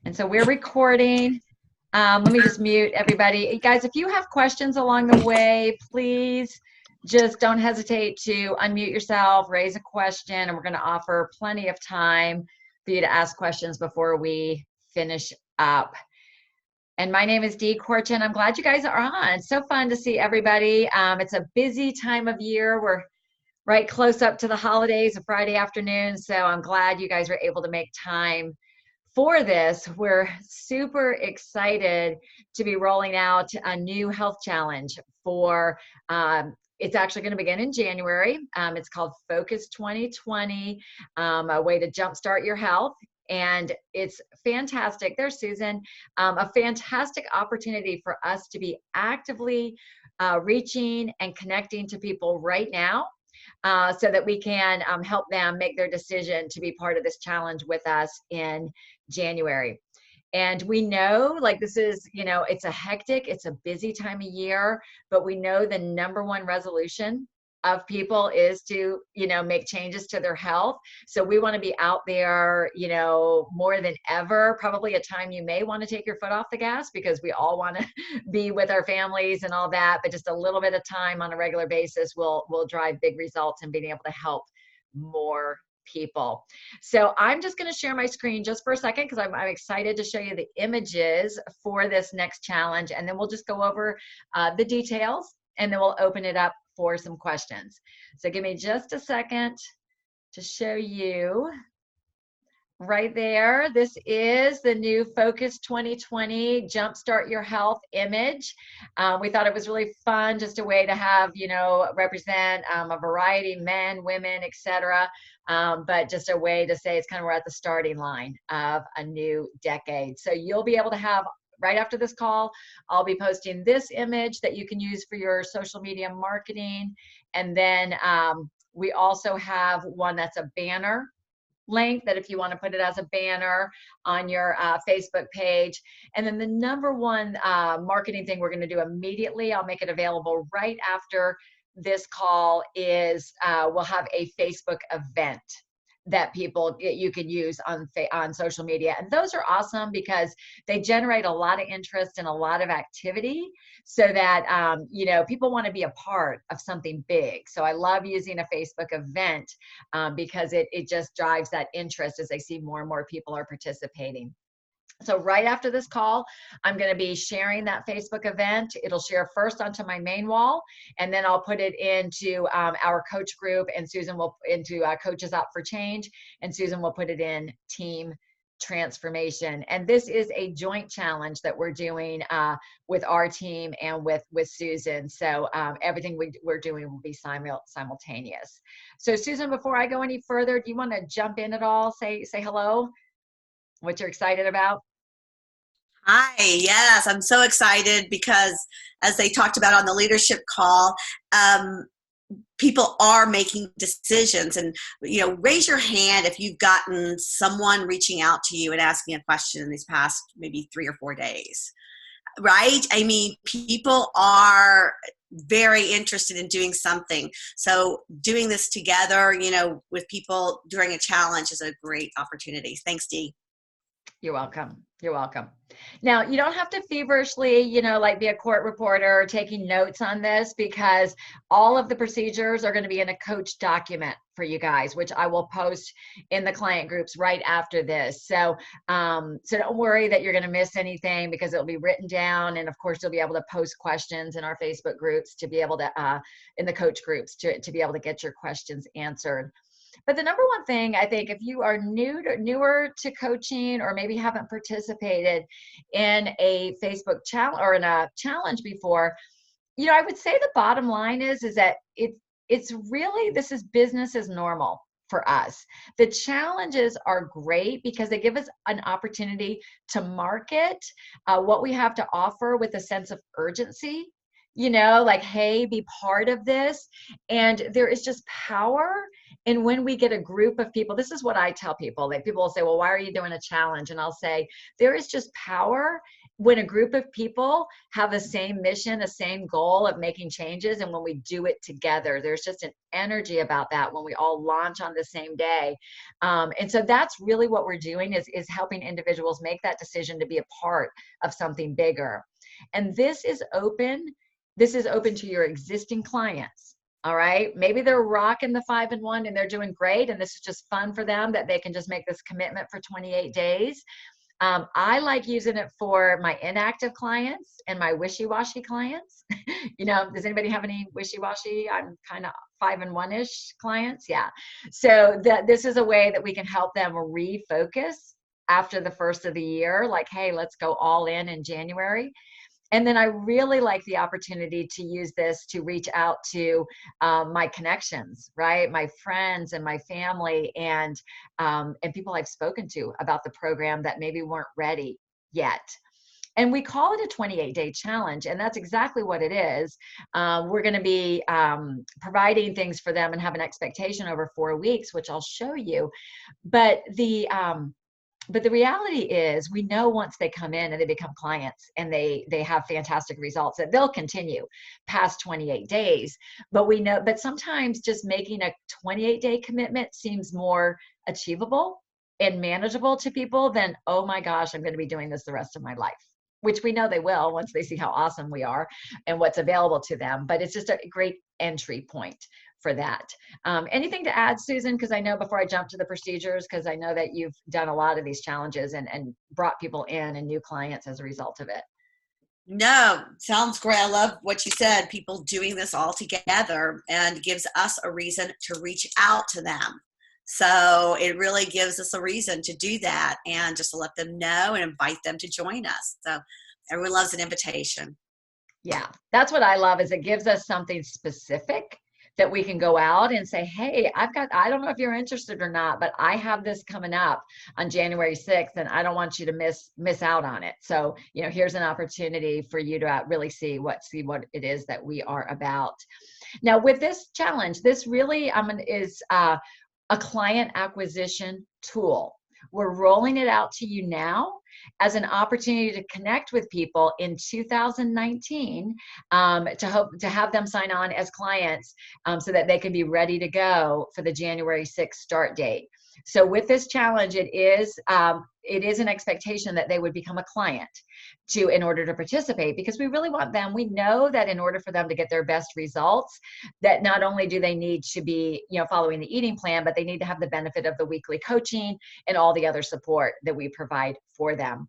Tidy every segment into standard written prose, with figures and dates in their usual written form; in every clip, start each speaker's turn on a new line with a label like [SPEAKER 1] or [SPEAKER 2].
[SPEAKER 1] And so we're recording. Let me just mute everybody. Guys, if you have questions along the way, please just don't hesitate to unmute yourself, raise a question, and we're going to offer plenty of time for you to ask questions before we finish up. And my name is Dee Corchin. I'm glad you guys are on. It's so fun to see everybody. It's a busy time of year. We're right close up to the holidays, a Friday afternoon. So I'm glad you guys were able to make time for this. We're super excited to be rolling out a new health challenge for, it's actually going to begin in January. It's called Focus 2020, a way to jumpstart your health. And it's fantastic. There's Susan, a fantastic opportunity for us to be actively reaching and connecting to people right now, so that we can help them make their decision to be part of this challenge with us in January. And we know, like, this is, it's a hectic, it's a busy time of year, but we know the number one resolution of people is to, make changes to their health. So we want to be out there, more than ever, probably a time you may want to take your foot off the gas, because we all want to be with our families and all that, but just a little bit of time on a regular basis will drive big results in being able to help more people. So I'm just going to share my screen just for a second, because I'm excited to show you the images for this next challenge, and then we'll just go over the details, and then we'll open it up for some questions. So give me just a second to show you. Right there, this is the new Focus 2020 Jumpstart Your Health image. We thought it was really fun, just a way to have, represent a variety, men, women, etc. But just a way to say it's kind of, we're at the starting line of a new decade. So you'll be able to have, right after this call, I'll be posting this image that you can use for your social media marketing. And then we also have one that's a banner link, that if you want to put it as a banner on your Facebook page. And then the number one marketing thing we're going to do immediately, I'll make it available right after this call, is we'll have a Facebook event that you can use on social media. And those are awesome because they generate a lot of interest and a lot of activity, so that people want to be a part of something big. So I love using a Facebook event because it just drives that interest as they see more and more people are participating. So right after this call, I'm going to be sharing that Facebook event. It'll share first onto my main wall, and then I'll put it into our coach group, and Susan will into Coaches Out for Change, and Susan will put it in Team Transformation. And this is a joint challenge that we're doing with our team and with Susan. So everything we're doing will be simultaneous. So Susan, before I go any further, do you want to jump in at all? Say hello. What you're excited about?
[SPEAKER 2] Hi, yes, I'm so excited because, as they talked about on the leadership call, people are making decisions. And, raise your hand if you've gotten someone reaching out to you and asking a question in these past maybe 3 or 4 days, right? I mean, people are very interested in doing something. So doing this together, with people during a challenge is a great opportunity. Thanks, Dee.
[SPEAKER 1] You're welcome. You're welcome. Now, you don't have to feverishly, be a court reporter taking notes on this, because all of the procedures are going to be in a coach document for you guys, which I will post in the client groups right after this. So, so don't worry that you're going to miss anything, because it'll be written down. And of course, you'll be able to post questions in our Facebook groups to be able to, in the coach groups to be able to get your questions answered. But the number one thing, I think, if you are newer to coaching, or maybe haven't participated in a Facebook challenge or in a challenge before, I would say the bottom line is that it's really, this is business as normal for us. The challenges are great because they give us an opportunity to market what we have to offer with a sense of urgency. Like, hey, be part of this. And there is just power in when we get a group of people. This is what I tell people. Like, people will say, well, why are you doing a challenge? And I'll say, there is just power when a group of people have the same mission, the same goal of making changes, and when we do it together, there's just an energy about that when we all launch on the same day. And so that's really what we're doing is helping individuals make that decision to be a part of something bigger. And this is open to your existing clients. All right. Maybe they're rocking the 5-in-1 and they're doing great. And this is just fun for them that they can just make this commitment for 28 days. I like using it for my inactive clients and my wishy-washy clients. Does anybody have any wishy-washy? I'm kind of 5-in-1-ish clients. Yeah. So this is a way that we can help them refocus after the first of the year. Like, hey, let's go all in January. And then I really like the opportunity to use this to reach out to my connections, right? My friends and my family and people I've spoken to about the program that maybe weren't ready yet. And we call it a 28-day challenge, and that's exactly what it is. We're going to be providing things for them and have an expectation over 4 weeks, which I'll show you. But the reality is we know once they come in and they become clients and they have fantastic results that they'll continue past 28 days. But sometimes just making a 28-day commitment seems more achievable and manageable to people than, oh my gosh, I'm going to be doing this the rest of my life, which we know they will once they see how awesome we are and what's available to them. But it's just a great entry point for that. Anything to add, Susan? Because I know before I jump to the procedures, because I know that you've done a lot of these challenges and brought people in and new clients as a result of it.
[SPEAKER 2] No, sounds great. I love what you said, people doing this all together, and gives us a reason to reach out to them. So it really gives us a reason to do that and just to let them know and invite them to join us. So everyone loves an invitation.
[SPEAKER 1] Yeah, that's what I love, is it gives us something specific that we can go out and say, hey, I don't know if you're interested or not, but I have this coming up on January 6th and I don't want you to miss out on it. So, here's an opportunity for you to really see what it is that we are about. Now with this challenge, this really is a client acquisition tool. We're rolling it out to you now as an opportunity to connect with people in 2019 to hope to have them sign on as clients so that they can be ready to go for the January 6th start date. So with this challenge, it is an expectation that they would become a client in order to participate, because we really want them. We know that in order for them to get their best results, that not only do they need to be, following the eating plan, but they need to have the benefit of the weekly coaching and all the other support that we provide for them.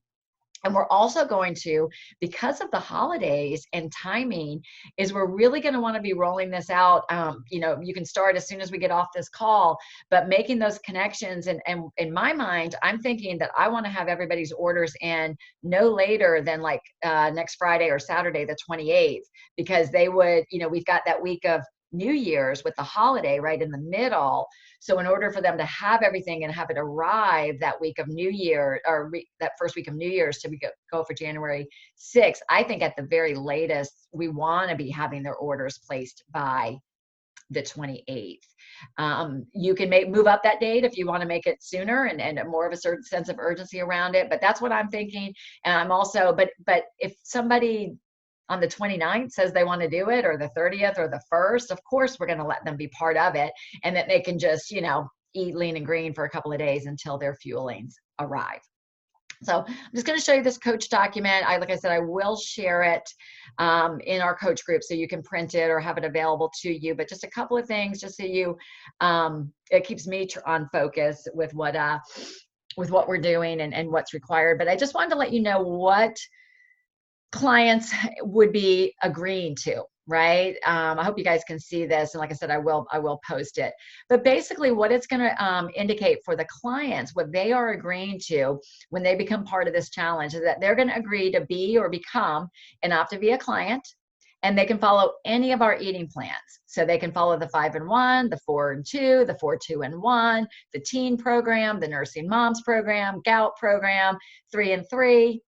[SPEAKER 1] And we're also going to, because of the holidays and timing, we're really going to want to be rolling this out. You can start as soon as we get off this call, but making those connections. And in my mind, I'm thinking that I want to have everybody's orders in no later than like next Friday or Saturday, the 28th, because they would, we've got that week of New Year's with the holiday right in the middle. So in order for them to have everything and have it arrive that week of New Year, or that first week of New Year's to go for January 6th, I think at the very latest, we want to be having their orders placed by the 28th. You can move up that date if you want to make it sooner and more of a certain sense of urgency around it. But that's what I'm thinking. And I'm also, but if somebody on the 29th says they want to do it, or the 30th or the 1st, of course, we're going to let them be part of it, and that they can just, eat lean and green for a couple of days until their fuelings arrive. So I'm just going to show you this coach document. Like I said, I will share it in our coach group so you can print it or have it available to you. But just a couple of things, just so it keeps me on focus with what we're doing and what's required. But I just wanted to let you know what clients would be agreeing to, right? I hope you guys can see this. And like I said, I will post it. But basically what it's going to indicate for the clients, what they are agreeing to when they become part of this challenge, is that they're going to agree to be or become an OPTAVIA client. And they can follow any of our eating plans. So they can follow the 5-in-1, the 4-in-2, the 4-2-in-1, the teen program, the nursing moms program, gout program, 3-in-3,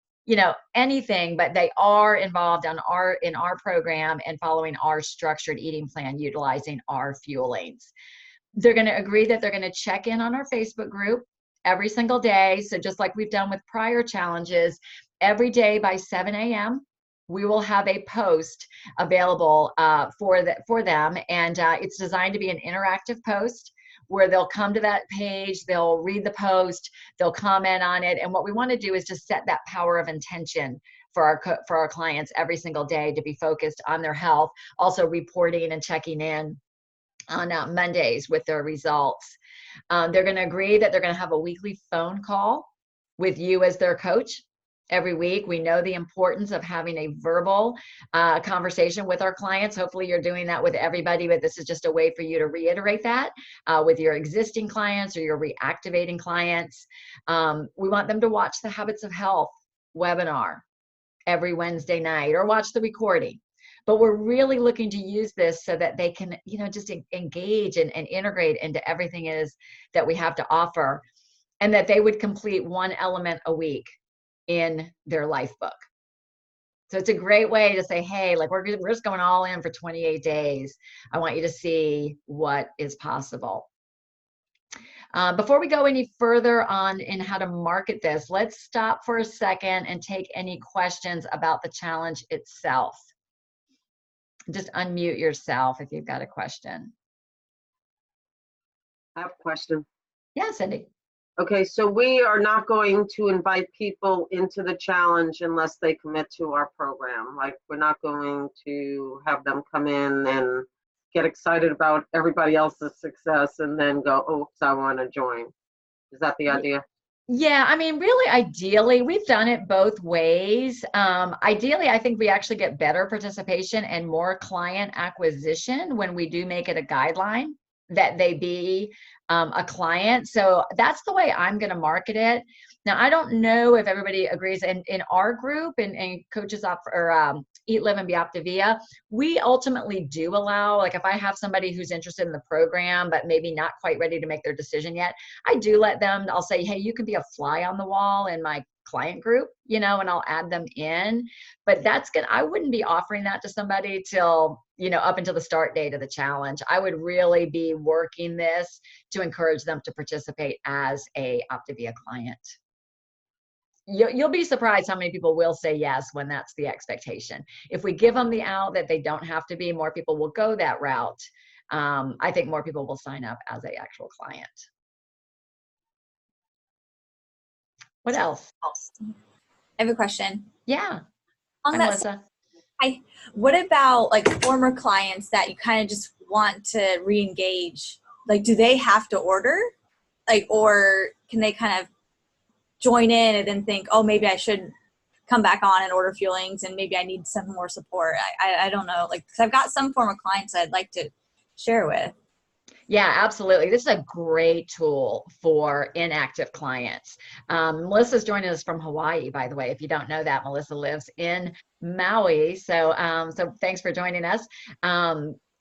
[SPEAKER 1] anything, but they are involved in our program and following our structured eating plan, utilizing our fuelings. They're going to agree that they're going to check in on our Facebook group every single day. So just like we've done with prior challenges, every day by 7 a.m., we will have a post available for them. And it's designed to be an interactive post where they'll come to that page, they'll read the post, they'll comment on it. And what we want to do is just set that power of intention for our clients every single day to be focused on their health, also reporting and checking in on Mondays with their results. They're going to agree that they're going to have a weekly phone call with you as their coach every week. We know the importance of having a verbal conversation with our clients. Hopefully you're doing that with everybody, but this is just a way for you to reiterate that with your existing clients or your reactivating clients. We want them to watch the Habits of Health webinar every Wednesday night or watch the recording. But we're really looking to use this so that they can, just engage and integrate into everything is that we have to offer, and that they would complete one element a week in their life book. So it's a great way to say, hey, like we're just going all in for 28 days. I want you to see what is possible. Before we go any further on in how to market this, let's stop for a second and take any questions about the challenge itself. Just unmute yourself if you've got a question.
[SPEAKER 3] I have a question.
[SPEAKER 1] Yeah, Cindy.
[SPEAKER 3] Okay, so we are not going to invite people into the challenge unless they commit to our program. Like, we're not going to have them come in and get excited about everybody else's success and then go, oops, I want to join. Is that the idea?
[SPEAKER 1] Yeah, I mean, really, ideally, we've done it both ways. Ideally, I think we actually get better participation and more client acquisition when we do make it a guideline that they be a client. So that's the way I'm going to market it. Now, I don't know if everybody agrees. In our group and Coaches Eat, Live, and Be Optavia, we ultimately do allow, like if I have somebody who's interested in the program, but maybe not quite ready to make their decision yet, I do let them, I'll say, hey, you can be a fly on the wall in my client group, and I'll add them in. But I wouldn't be offering that to somebody till, up until the start date of the challenge. I would really be working this to encourage them to participate as a Optavia client. You'll be surprised how many people will say yes when that's the expectation. If we give them the out that they don't have to be, more people will go that route. I think more people will sign up as an actual client. What else?
[SPEAKER 4] I have a question.
[SPEAKER 1] Yeah.
[SPEAKER 4] Hi,
[SPEAKER 1] Melissa.
[SPEAKER 4] Hi. What about like former clients that you kind of just want to re-engage? Like, do they have to order? Like, or can they kind of join in and then think, oh, maybe I should come back on and order Fuelings and maybe I need some more support? I don't know. Like, because I've got some former clients I'd like to share with.
[SPEAKER 1] Yeah, absolutely. This is a great tool for inactive clients. Melissa's joining us from Hawaii, by the way. If you don't know that, Melissa lives in Maui. So thanks for joining us.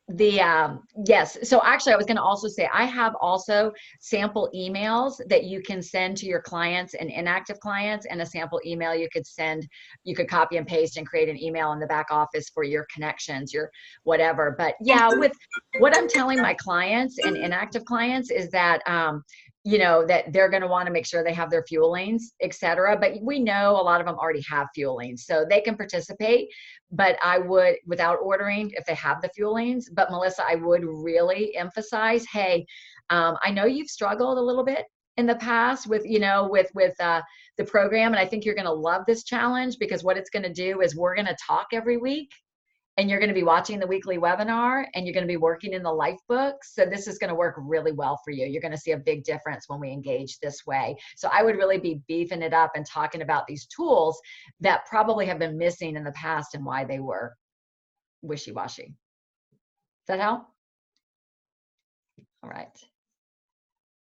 [SPEAKER 1] Yes, so actually I was going to also say I have also sample emails that you can send to your clients and inactive clients, and a sample email you could copy and paste and create an email in the back office for your connections, your whatever. But yeah, with what I'm telling my clients and inactive clients is that that they're going to want to make sure they have their Fuelings, et cetera. But we know a lot of them already have Fuelings, so they can participate. But I would, without ordering, if they have the Fuelings. But Melissa, I would really emphasize, hey, I know you've struggled a little bit in the past with, the program, and I think you're going to love this challenge, because what it's going to do is we're going to talk every week. And you're going to be watching the weekly webinar, and you're going to be working in the life book. So this is going to work really well for you. You're going to see a big difference when we engage this way. So I would really be beefing it up and talking about these tools that probably have been missing in the past and why they were wishy-washy. Does that help? All right.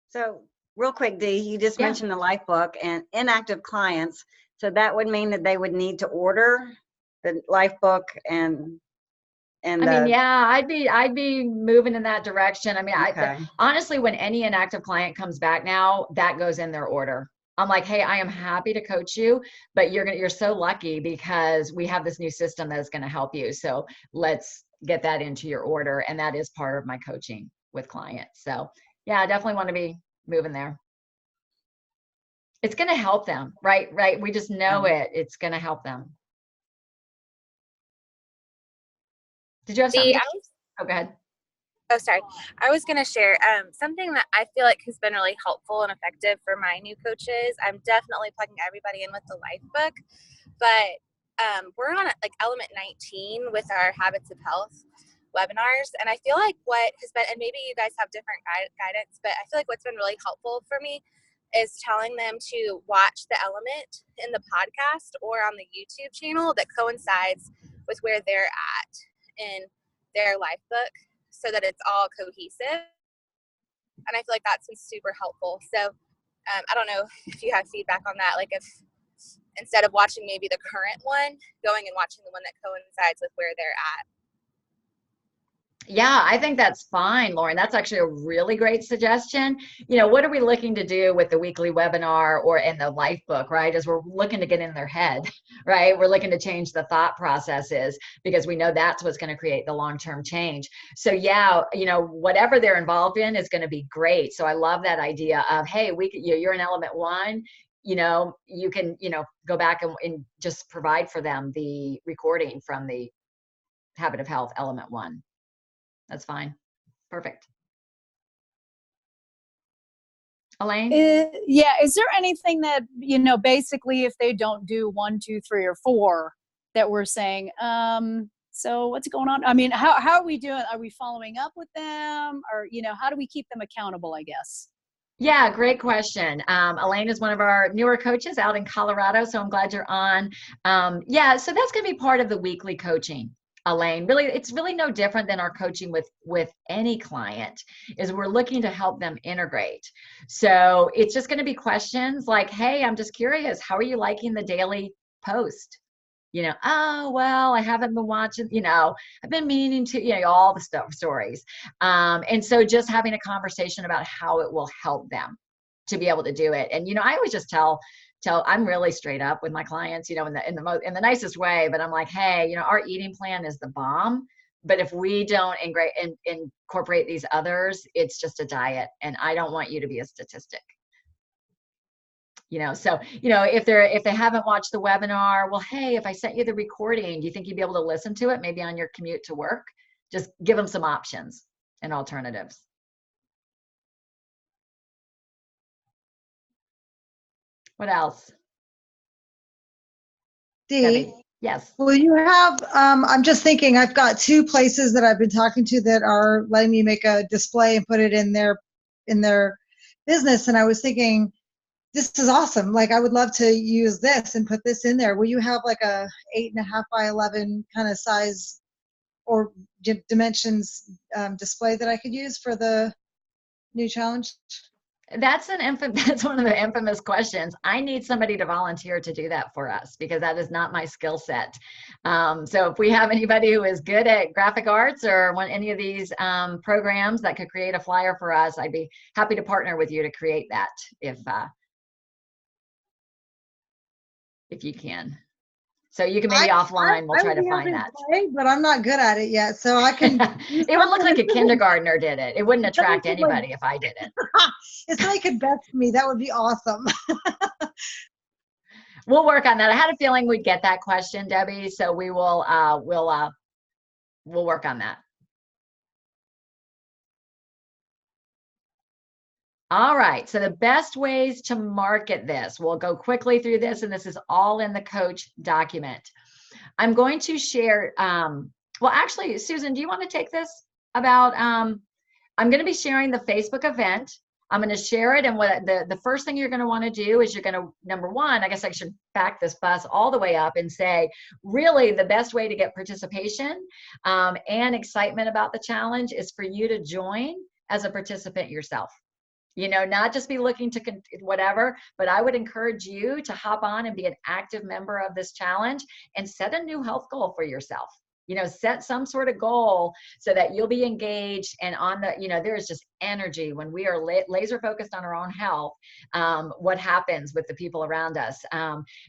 [SPEAKER 5] So real quick, Dee, you just mentioned the life book and inactive clients. So that would mean that they would need to order the life book and
[SPEAKER 1] I mean, yeah, I'd be moving in that direction. I mean,
[SPEAKER 5] okay.
[SPEAKER 1] Honestly, when any inactive client comes back now, that goes in their order. I'm like, hey, I am happy to coach you, but you're so lucky because we have this new system that is going to help you. So let's get that into your order, and that is part of my coaching with clients. So yeah, I definitely want to be moving there. It's going to help them, right? Right. We just know it's going to help them. Did you have something? Oh, go ahead.
[SPEAKER 6] Oh, sorry. I was going to share something that I feel like has been really helpful and effective for my new coaches. I'm definitely plugging everybody in with the life book, but we're on like element 19 with our Habits of Health webinars. And I feel like what has been, and maybe you guys have different guidance, but I feel like what's been really helpful for me is telling them to watch the element in the podcast or on the YouTube channel that coincides with where they're at in their life book, so that it's all cohesive. And I feel like that's been super helpful. So I don't know if you have feedback on that, like if instead of watching maybe the current one, going and watching the one that coincides with where they're at.
[SPEAKER 1] Yeah, I think that's fine, Lauren. That's actually a really great suggestion. You know, what are we looking to do with the weekly webinar or in the life book, right? Is we're looking to get in their head, right? We're looking to change the thought processes because we know that's what's going to create the long-term change. So yeah, you know, whatever they're involved in is going to be great. So I love that idea of, hey, you're in element 1, you know, you can, you know, go back and just provide for them the recording from the Habit of Health element 1. That's fine. Perfect. Elaine?
[SPEAKER 7] Yeah. Is there anything that, you know, basically if they don't do 1, 2, 3, or 4 that we're saying, so what's going on? I mean, how are we doing? Are we following up with them, or, you know, how do we keep them accountable, I guess?
[SPEAKER 1] Yeah, great question. Elaine is one of our newer coaches out in Colorado, so I'm glad you're on. Yeah, so that's going to be part of the weekly coaching. Elaine, really, it's really no different than our coaching with any client, is we're looking to help them integrate. So it's just going to be questions like, hey, I'm just curious, how are you liking the daily post? You know, oh, well, I haven't been watching, you know, I've been meaning to, you know, all the stories. And so just having a conversation about how it will help them to be able to do it. And, you know, I always just tell I'm really straight up with my clients, you know, in the nicest way, but I'm like, hey, you know, our eating plan is the bomb, but if we don't incorporate these others, it's just a diet, and I don't want you to be a statistic. You know, so, you know, if they haven't watched the webinar, well, hey, if I sent you the recording, do you think you'd be able to listen to it maybe on your commute to work? Just give them some options and alternatives. What else?
[SPEAKER 8] Dee,
[SPEAKER 1] Debbie? Yes.
[SPEAKER 8] will you have, I'm just thinking, I've got 2 places that I've been talking to that are letting me make a display and put it in their business. And I was thinking, this is awesome. Like, I would love to use this and put this in there. Will you have like a 8.5 by 11 kind of size or dimensions display that I could use for the new challenge?
[SPEAKER 1] That's one of the infamous questions. I need somebody to volunteer to do that for us because that is not my skill set. So if we have anybody who is good at graphic arts or want any of these programs that could create a flyer for us, I'd be happy to partner with you to create that if you can. So you can maybe offline, we'll try to find that.
[SPEAKER 8] But I'm not good at it yet, so I can.
[SPEAKER 1] It would look like a kindergartner did it. It wouldn't attract anybody if I did it.
[SPEAKER 8] If somebody could best me, that would be awesome.
[SPEAKER 1] We'll work on that. I had a feeling we'd get that question, Debbie. So we will. We'll work on that. All right, so the best ways to market this, we'll go quickly through this, and this is all in the coach document. I'm going to share, well, actually, Susan, do you want to take this about, I'm going to be sharing the Facebook event. I'm going to share it, and what the first thing you're going to want to do is you're going to, number one, I guess I should back this bus all the way up and say, really the best way to get participation and excitement about the challenge is for you to join as a participant yourself. You know, not just be looking to whatever, but I would encourage you to hop on and be an active member of this challenge and set a new health goal for yourself. You know, set some sort of goal so that you'll be engaged and on the, you know, there is just energy when we are laser focused on our own health, what happens with the people around us.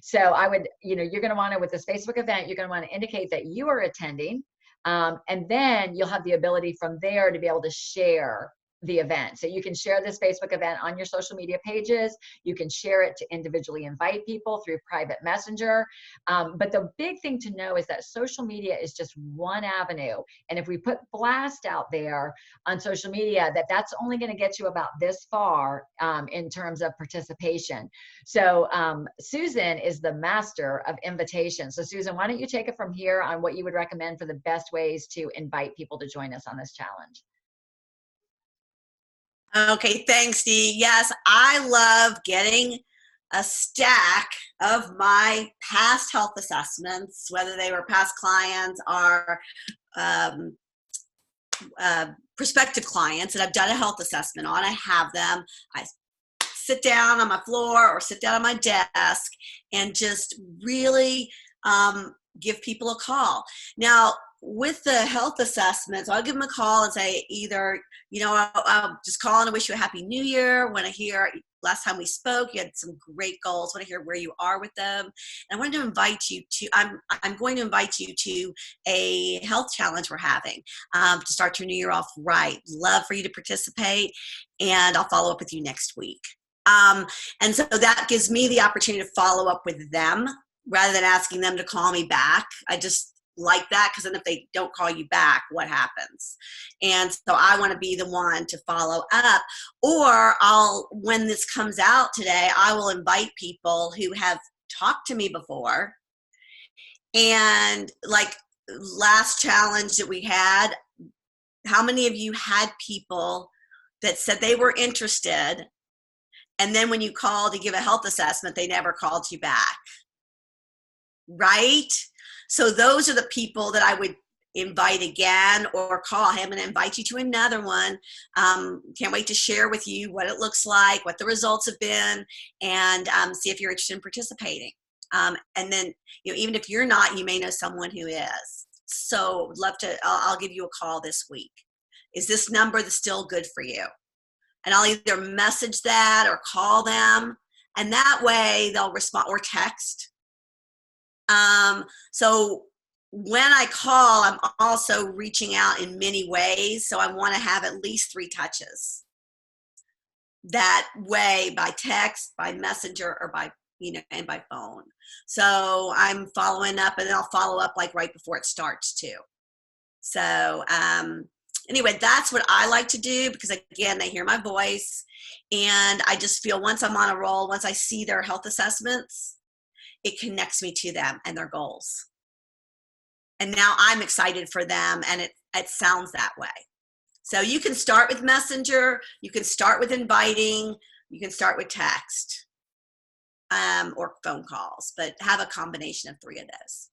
[SPEAKER 1] So I would, you know, you're going to want to, with this Facebook event, you're going to want to indicate that you are attending. And then you'll have the ability from there to be able to share the event. So you can share this Facebook event on your social media pages. You can share it to individually invite people through private messenger. But the big thing to know is that social media is just one avenue. And if we put blast out there on social media, that's only going to get you about this far in terms of participation. So Susan is the master of invitation. So Susan, why don't you take it from here on what you would recommend for the best ways to invite people to join us on this challenge?
[SPEAKER 2] Okay, thanks, Dee. Yes, I love getting a stack of my past health assessments, whether they were past clients or prospective clients that I've done a health assessment on. I have them. I sit down on my floor or sit down on my desk and just really give people a call. Now, with the health assessments, I'll give them a call and say either, I'll just call and wish you a happy new year. Want to hear last time we spoke, you had some great goals. Want to hear where you are with them. And I wanted to invite you to, I'm going to invite you to a health challenge we're having to start your new year off right. Love for you to participate, and I'll follow up with you next week. And so that gives me the opportunity to follow up with them rather than asking them to call me back. I just like that, because then if they don't call you back, what happens? And so I want to be the one to follow up. Or when this comes out today, I will invite people who have talked to me before. And like last challenge that we had, how many of you had people that said they were interested, and then when you called to give a health assessment, they never called you back? Right? So those are the people that I would invite again or call. Hey, I'm going to invite you to another one. Can't wait to share with you what it looks like, what the results have been, and see if you're interested in participating. And then, even if you're not, you may know someone who is. So love to, I'll give you a call this week. Is this number still good for you? And I'll either message that or call them, and that way they'll respond, or text. So when I call, I'm also reaching out in many ways. So I want to have at least 3 touches that way, by text, by messenger, or by, and by phone. So I'm following up, and then I'll follow up like right before it starts too. So, anyway, that's what I like to do, because again, they hear my voice, and I just feel once I'm on a roll, once I see their health assessments, it connects me to them and their goals. And now I'm excited for them, and it sounds that way. So you can start with messenger, you can start with inviting, you can start with text, or phone calls, but have a combination of 3 of those.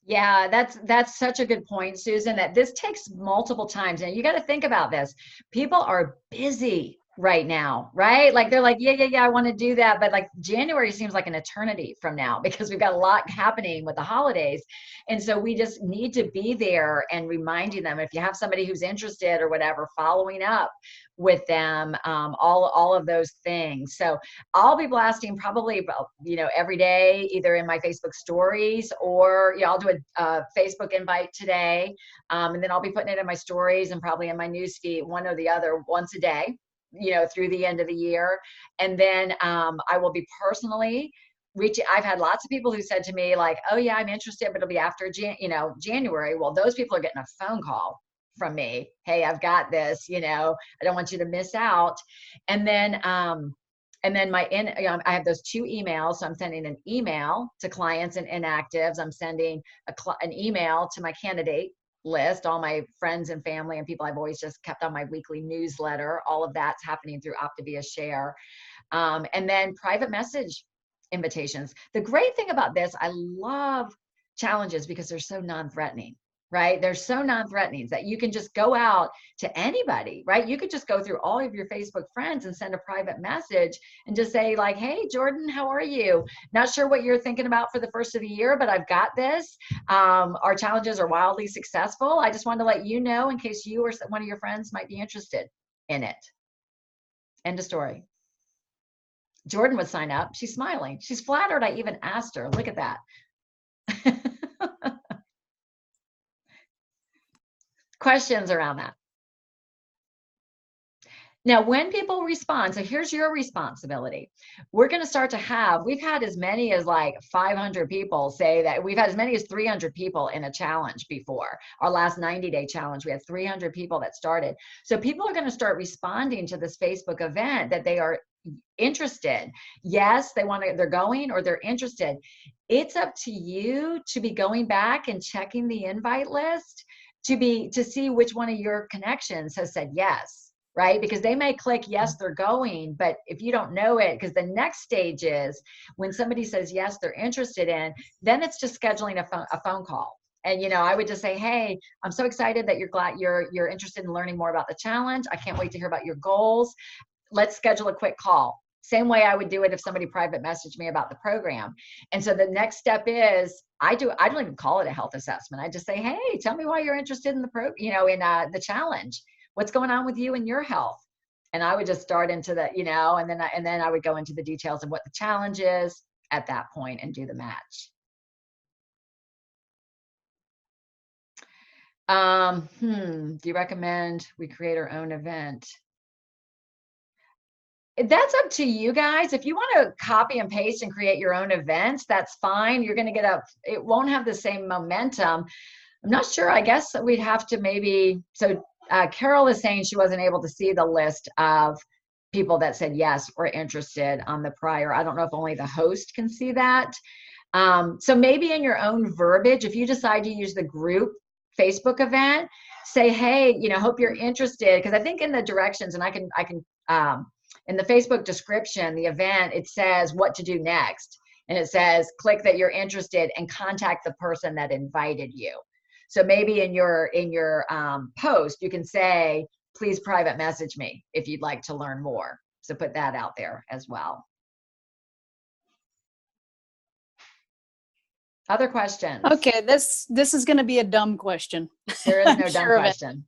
[SPEAKER 1] Yeah, that's such a good point, Susan, that this takes multiple times. And you got to think about this. People are busy right now, right? Like they're like, yeah, I want to do that. But like January seems like an eternity from now, because we've got a lot happening with the holidays. And so we just need to be there and reminding them, if you have somebody who's interested or whatever, following up with them, all of those things. So I'll be blasting probably, every day, either in my Facebook stories, or I'll do a Facebook invite today. And then I'll be putting it in my stories and probably in my newsfeed, one or the other, once a day, through the end of the year. And then I will be personally I've had lots of people who said to me like, oh yeah, I'm interested, but it'll be after January. Well, those people are getting a phone call from me. Hey, I've got this, I don't want you to miss out. And then I have those 2 emails. So I'm sending an email to clients and inactives. I'm sending an email to my candidate list, all my friends and family and people I've always just kept on my weekly newsletter. All of that's happening through Optavia Share. And then private message invitations. The great thing about this, I love challenges because they're so non-threatening, right? They're so non-threatening that you can just go out to anybody, right? You could just go through all of your Facebook friends and send a private message and just say like, hey, Jordan, how are you? Not sure what you're thinking about for the first of the year, but I've got this. Our challenges are wildly successful. I just wanted to let you know in case you or one of your friends might be interested in it. End of story. Jordan would sign up. She's smiling. She's flattered I even asked her. Look at that. Questions around that? Now, when people respond, so here's your responsibility. We're going to start to have, we've had as many as like 500 people say that, we've had as many as 300 people in a challenge before. Our last 90-day challenge, we had 300 people that started. So people are going to start responding to this Facebook event that they are interested. Yes, they want to, they're going or they're interested. It's up to you to be going back and checking the invite list to see which one of your connections has said yes. Right? Because they may click, yes, they're going, but if you don't know it, because the next stage is when somebody says, yes, they're interested in, then it's just scheduling a phone call. And, you know, I would just say, hey, I'm so excited that you're interested in learning more about the challenge. I can't wait to hear about your goals. Let's schedule a quick call. Same way I would do it if somebody private messaged me about the program. And so the next step is I don't even call it a health assessment. I just say, hey, tell me why you're interested in the challenge. What's going on with you and your health? And I would just start into the, you know, and then I would go into the details of what the challenge is at that point and do the match. Do you recommend we create our own event? That's up to you guys. If you want to copy and paste and create your own events, that's fine. You're going to it won't have the same momentum. I'm not sure. I guess we'd have to maybe, Carol is saying she wasn't able to see the list of people that said yes or interested on the prior. I don't know if only the host can see that. So maybe in your own verbiage, if you decide to use the group Facebook event, say, hey, you know, hope you're interested. Because I think in the directions, and I can in the Facebook description, the event, it says what to do next. And it says, click that you're interested and contact the person that invited you. So maybe in your post, you can say, please private message me if you'd like to learn more. So put that out there as well. Other questions?
[SPEAKER 7] Okay, this is going to be a dumb question.
[SPEAKER 1] There is no
[SPEAKER 7] I'm
[SPEAKER 1] dumb
[SPEAKER 7] sure of it.
[SPEAKER 1] question.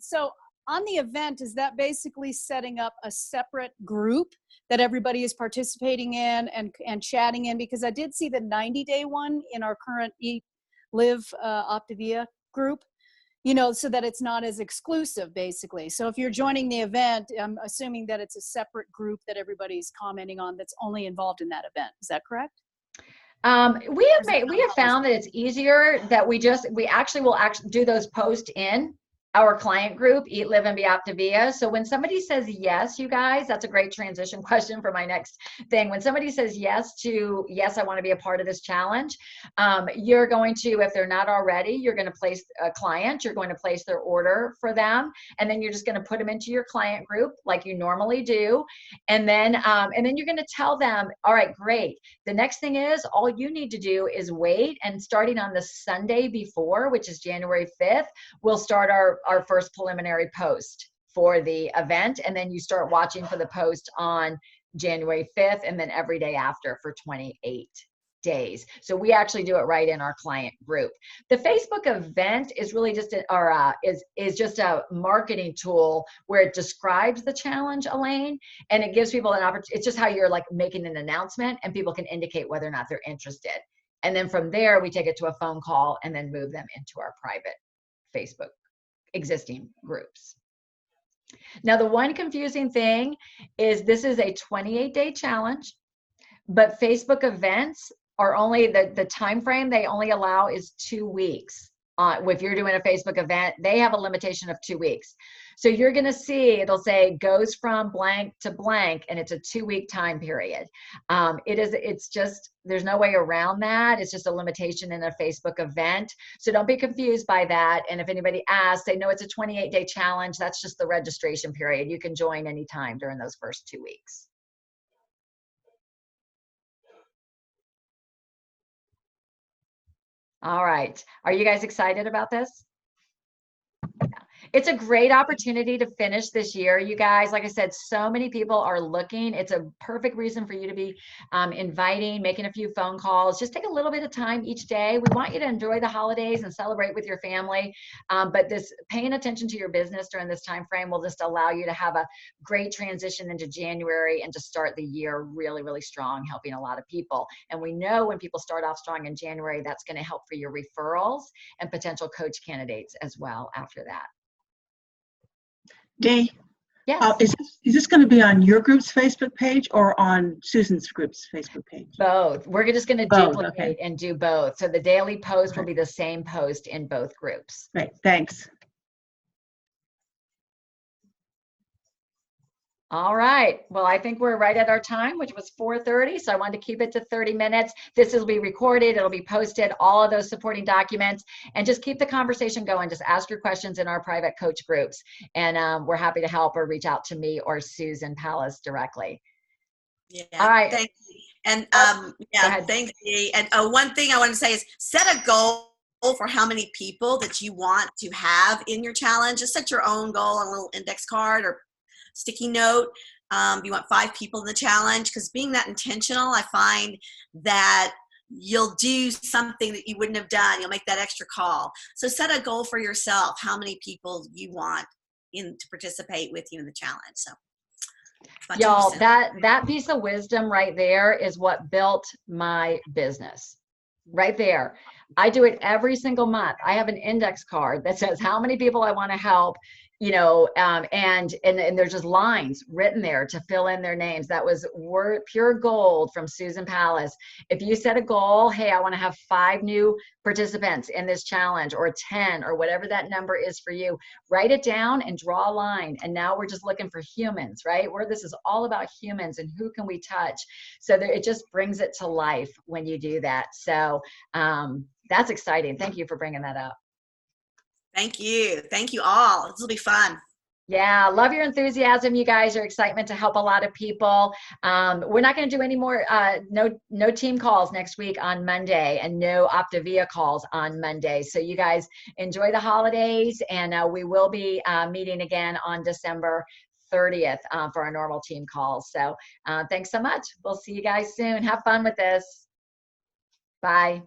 [SPEAKER 7] So on the event, is that basically setting up a separate group that everybody is participating in and chatting in? Because I did see the 90-day one in our current Live Optavia group, you know, so that it's not as exclusive, basically. So if you're joining the event, I'm assuming that it's a separate group that everybody's commenting on that's only involved in that event. Is that correct?
[SPEAKER 1] We have found that it's easier that we actually will do those posts in our client group, Eat, Live, and Be Optavia. So when somebody says yes, you guys, that's a great transition question for my next thing. When somebody says yes, I want to be a part of this challenge, you're going to, if they're not already, you're going to place a client, you're going to place their order for them, and then you're just going to put them into your client group like you normally do. And then you're going to tell them, all right, great. The next thing is all you need to do is wait, and starting on the Sunday before, which is January 5th, we'll start our first preliminary post for the event, and then you start watching for the post on January 5th and then every day after for 28 days. So we actually do it right in our client group. The Facebook event is really just is just a marketing tool where it describes the challenge, Elaine, and it gives people an opportunity. It's just how you're like making an announcement and people can indicate whether or not they're interested. And then from there, we take it to a phone call and then move them into our private Facebook existing groups. Now, the one confusing thing is this is a 28-day challenge, but Facebook events are only the time frame they only allow is 2 weeks. If you're doing a Facebook event, they have a limitation of 2 weeks. So you're going to see it'll say goes from blank to blank, and it's a 2-week time period. It's just, there's no way around that. It's just a limitation in a Facebook event. So don't be confused by that. And if anybody asks, they know it's a 28-day challenge. That's just the registration period. You can join anytime during those first 2 weeks. All right. Are you guys excited about this? it's a great opportunity to finish this year, you guys. Like I said, so many people are looking. It's a perfect reason for you to be inviting, making a few phone calls. Just take a little bit of time each day. We want you to enjoy the holidays and celebrate with your family. But this paying attention to your business during this time frame will just allow you to have a great transition into January and to start the year really, really strong, helping a lot of people. And we know when people start off strong in January, that's going to help for your referrals and potential coach candidates as well after that.
[SPEAKER 9] Dee,
[SPEAKER 1] Yes.
[SPEAKER 9] Is this going to be on your group's Facebook page or on Susan's group's Facebook page?
[SPEAKER 1] Both. We're just going to
[SPEAKER 9] Both,
[SPEAKER 1] duplicate
[SPEAKER 9] okay.
[SPEAKER 1] and do both. So the daily post will
[SPEAKER 9] Okay.
[SPEAKER 1] be the same post in both groups.
[SPEAKER 9] Great, thanks.
[SPEAKER 1] All right. Well, I think we're right at our time, which was 4:30. So I wanted to keep it to 30 minutes. This will be recorded. It'll be posted, all of those supporting documents, and just keep the conversation going. Just ask your questions in our private coach groups. And we're happy to help, or reach out to me or Susan Palace directly.
[SPEAKER 2] Yeah.
[SPEAKER 1] All right.
[SPEAKER 2] Thank you. And
[SPEAKER 1] Go
[SPEAKER 2] yeah,
[SPEAKER 1] ahead.
[SPEAKER 2] thanks. Dee. And one thing I want to say is set a goal for how many people that you want to have in your challenge. Just set your own goal on a little index card or sticky note. You want 5 people in the challenge, because being that intentional, I find that you'll do something that you wouldn't have done. You'll make that extra call. So set a goal for yourself, how many people you want to participate with you in the challenge. So
[SPEAKER 1] Y'all, that piece of wisdom right there is what built my business. Right there. I do it every single month. I have an index card that says how many people I want to help, you know, and there's just lines written there to fill in their names. That was pure gold from Susan Palace. If you set a goal, hey, I want to have 5 new participants in this challenge, or 10, or whatever that number is for you, write it down and draw a line. And now we're just looking for humans, right? This is all about humans and who can we touch. So it just brings it to life when you do that. So that's exciting. Thank you for bringing that up.
[SPEAKER 2] Thank you. Thank you all. This will be fun.
[SPEAKER 1] Yeah, love your enthusiasm, you guys, your excitement to help a lot of people. We're not going to do any more, no team calls next week on Monday, and no Optavia calls on Monday. So you guys enjoy the holidays, and we will be meeting again on December 30th for our normal team calls. So thanks so much. We'll see you guys soon. Have fun with this. Bye.